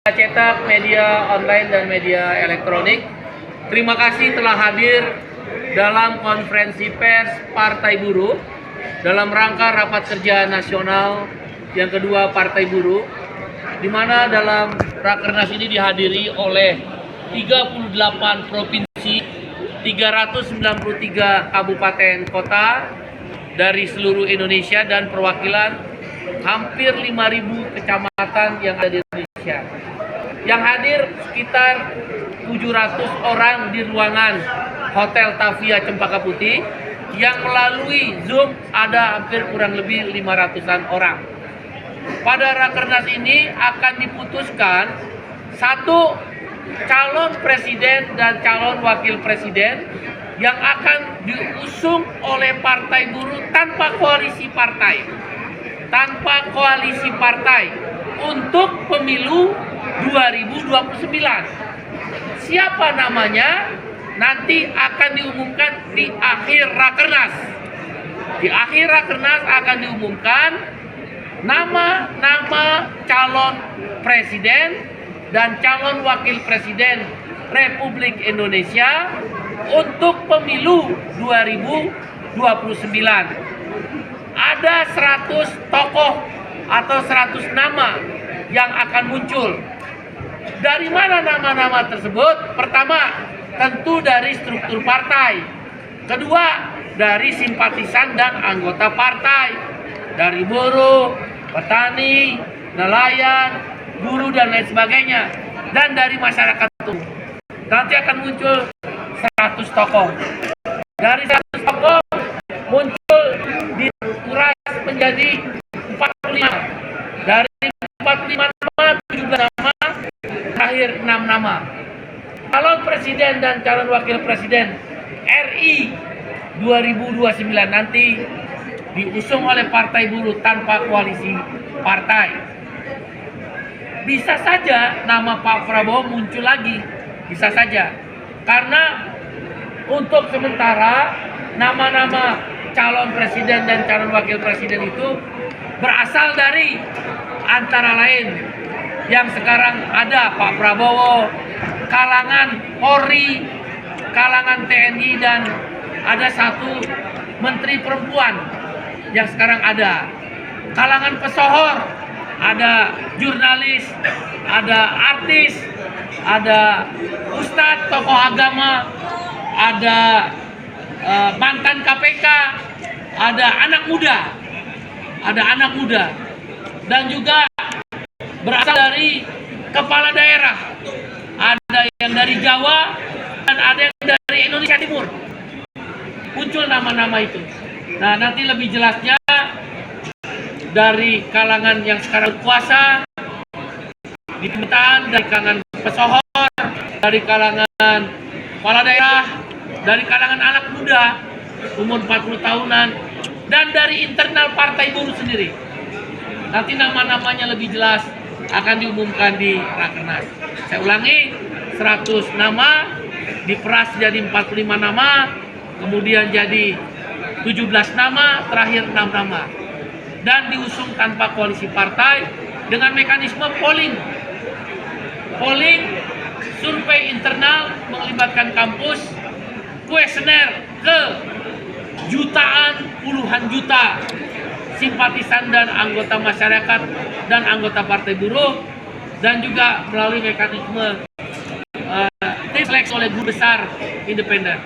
Cetak, media online dan media elektronik, terima kasih telah hadir dalam konferensi pers Partai Buruh dalam rangka rapat kerja nasional yang kedua Partai Buruh, di mana dalam rakernas ini dihadiri oleh 38 provinsi, 393 kabupaten kota dari seluruh Indonesia dan perwakilan hampir 5.000 kecamatan yang ada di Indonesia. Yang hadir sekitar 700 orang di ruangan Hotel Tavia Cempaka Putih, yang melalui Zoom ada hampir kurang lebih 500-an orang. Pada rakernas ini akan diputuskan satu calon presiden dan calon wakil presiden yang akan diusung oleh Partai Buruh tanpa koalisi partai. Tanpa koalisi partai untuk pemilu 2029. Siapa namanya nanti akan diumumkan di akhir rakernas. Di akhir rakernas akan diumumkan nama-nama calon presiden dan calon wakil presiden Republik Indonesia untuk pemilu 2029. Ada 100 tokoh atau 100 nama yang akan muncul. Dari mana nama-nama tersebut? Pertama, tentu dari struktur partai. Kedua, dari simpatisan dan anggota partai. Dari buruh, petani, nelayan, buruh dan lain sebagainya. Dan dari masyarakat umum. Nanti akan muncul 100 tokoh. Dari 100 tokoh muncul dikuras menjadi 45. Dari 45 nama, 17 nama, terakhir 6 nama. Calon presiden dan calon wakil presiden RI 2029 nanti diusung oleh Partai Buruh tanpa koalisi partai. Bisa saja nama Pak Prabowo muncul lagi, bisa saja. Karena untuk sementara nama-nama calon presiden dan calon wakil presiden itu berasal dari antara lain yang sekarang ada Pak Prabowo, kalangan Polri, kalangan TNI, dan ada satu menteri perempuan yang sekarang ada. Kalangan pesohor, ada jurnalis, ada artis, ada ustadz, tokoh agama, ada mantan KPK, ada anak muda, dan juga berasal dari kepala daerah. Ada yang dari Jawa dan ada yang dari Indonesia Timur. Muncul nama-nama itu. Nah, nanti lebih jelasnya dari kalangan yang sekarang berkuasa, di pemerintahan, dari kalangan pesohor, dari kalangan kepala daerah, dari kalangan anak muda umur 40 tahunan, dan dari internal Partai Buruh sendiri. Nanti nama-namanya lebih jelas akan diumumkan di rakernas. Saya ulangi, 100 nama diperas jadi 45 nama, kemudian jadi 17 nama, terakhir 6 nama. Dan diusung tanpa koalisi partai dengan mekanisme polling. Polling, survei internal melibatkan kampus, kuesioner ke jutaan, puluhan juta simpatisan dan anggota masyarakat dan anggota Partai Buruh, dan juga melalui mekanisme seleksi oleh guru besar independen.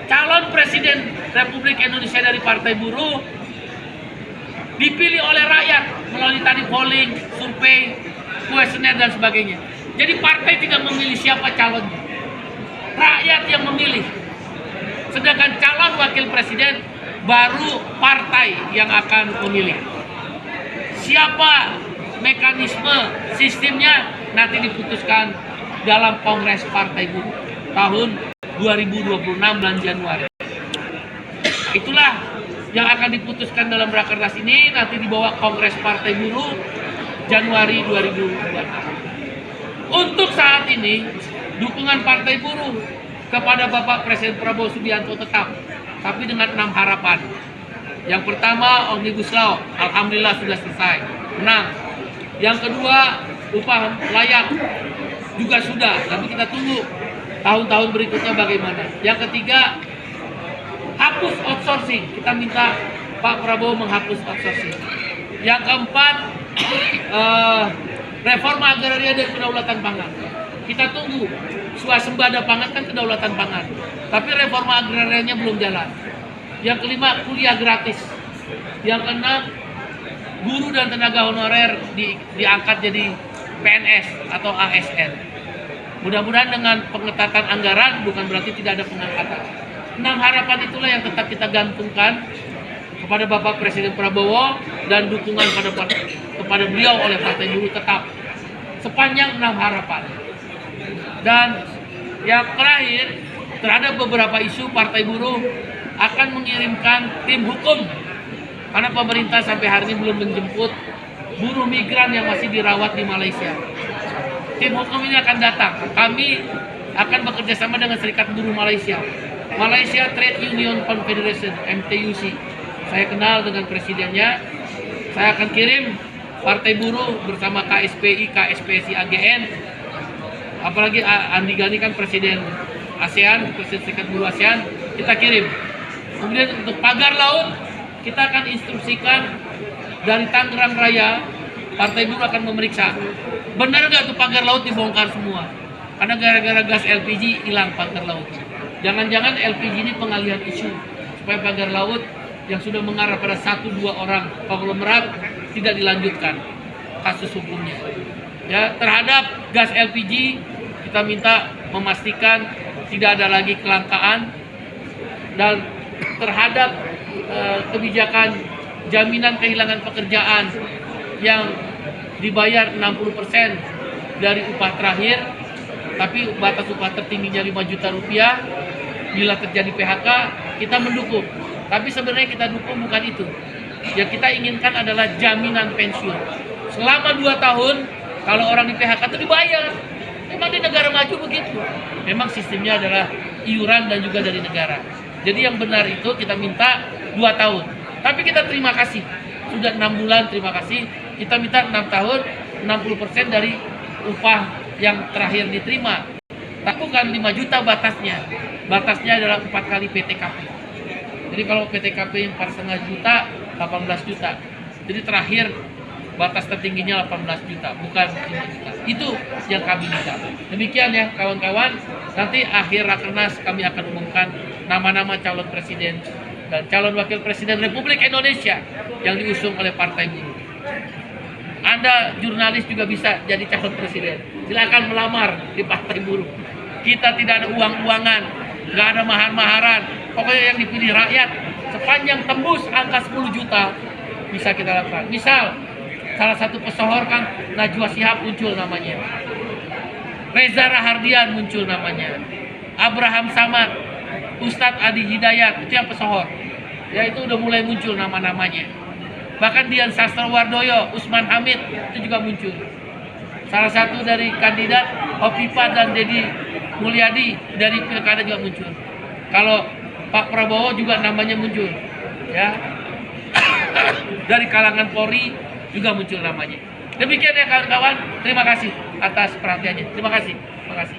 Calon presiden Republik Indonesia dari Partai Buruh dipilih oleh rakyat melalui tadi polling, survei, kuesioner dan sebagainya. Jadi partai tidak memilih siapa calonnya, rakyat yang memilih. Sedangkan calon wakil presiden baru partai yang akan memilih. Siapa, mekanisme, sistemnya nanti diputuskan dalam Kongres Partai Buruh tahun 2026 bulan Januari. Itulah yang akan diputuskan dalam rakernas ini, nanti dibawa Kongres Partai Buruh Januari 2026. Untuk saat ini, dukungan Partai Buruh kepada Bapak Presiden Prabowo Subianto tetap, tapi dengan 6 harapan. Yang pertama, Omnibus Law, alhamdulillah sudah selesai, menang. Yang kedua, upah layak juga sudah, tapi kita tunggu tahun-tahun berikutnya bagaimana. Yang ketiga, hapus outsourcing. Kita minta Pak Prabowo menghapus outsourcing. Yang keempat, reforma agraria dan kedaulatan pangan. Kita tunggu swasembada pangan kan kedaulatan pangan, tapi reforma agrarianya belum jalan. Yang kelima, kuliah gratis. Yang keenam, guru dan tenaga honorer diangkat jadi PNS atau ASN. Mudah-mudahan dengan pengetatan anggaran bukan berarti tidak ada pengangkatan. 6 harapan itulah yang tetap kita gantungkan kepada Bapak Presiden Prabowo dan dukungan kepada beliau oleh Partai Buruh tetap sepanjang 6 harapan. Dan yang terakhir, terhadap beberapa isu Partai Buruh akan mengirimkan tim hukum karena pemerintah sampai hari ini belum menjemput buruh migran yang masih dirawat di Malaysia. Tim hukum ini akan datang. Kami akan bekerja sama dengan Serikat Buruh Malaysia, Malaysia Trade Union Confederation (MTUC). Saya kenal dengan presidennya. Saya akan kirim Partai Buruh bersama KSPI, KSPSI, AGN. Apalagi Andi Gani kan presiden ASEAN, presiden Serikat Buruh ASEAN. Kita kirim. Kemudian untuk pagar laut, kita akan instruksikan dari Tangerang Raya, Partai Buruh akan memeriksa benar nggak tuh pagar laut dibongkar semua, karena gara-gara gas LPG hilang pagar laut. Jangan-jangan LPG ini pengalihan isu supaya pagar laut yang sudah mengarah pada 1-2 orang konglomerat tidak dilanjutkan kasus hukumnya. Ya, terhadap gas LPG kita minta memastikan tidak ada lagi kelangkaan, dan terhadap kebijakan jaminan kehilangan pekerjaan yang dibayar 60% dari upah terakhir, tapi batas upah tertingginya 5 juta rupiah. Bila terjadi PHK, kita mendukung. Tapi sebenarnya kita dukung bukan itu. Yang kita inginkan adalah jaminan pensiun. Selama 2 tahun, kalau orang di PHK itu dibayar. Memang di negara maju begitu. Memang sistemnya adalah iuran dan juga dari negara. Jadi yang benar itu kita minta 2 tahun. Tapi kita terima kasih. Sudah 6 bulan, terima kasih. Kita minta 6 tahun, 60% dari upah yang terakhir diterima. Tapi bukan 5 juta batasnya. Batasnya adalah 4 kali PTKP. Jadi kalau PTKP 4,5 juta, 18 juta. Jadi terakhir batas tertingginya 18 juta, bukan 5 juta. Itu yang kami minta. Demikian ya kawan-kawan. Nanti akhir Rakernas kami akan umumkan nama-nama calon presiden dan calon wakil presiden Republik Indonesia yang diusung oleh Partai Buruh. Anda jurnalis juga bisa jadi calon presiden. Silakan melamar di Partai Buruh. Kita tidak ada uang-uangan, nggak ada mahar-maharan. Pokoknya yang dipilih rakyat. Sepanjang tembus angka 10 juta bisa kita lakukan. Misal salah satu pesohor kan Najwa Shihab muncul namanya, Reza Rahardian muncul namanya, Abraham Samad, Ustadz Adi Hidayat, itu yang pesohor. Ya itu udah mulai muncul nama-namanya. Bahkan Dian Sastrowardoyo, Usman Hamid itu juga muncul. Salah satu dari kandidat Hopipa dan Deddy Mulyadi dari Pilkada juga muncul. Kalau Pak Prabowo juga namanya muncul. Ya. Dari kalangan Polri juga muncul namanya. Demikian ya kawan-kawan. Terima kasih atas perhatiannya. Terima kasih. Terima kasih.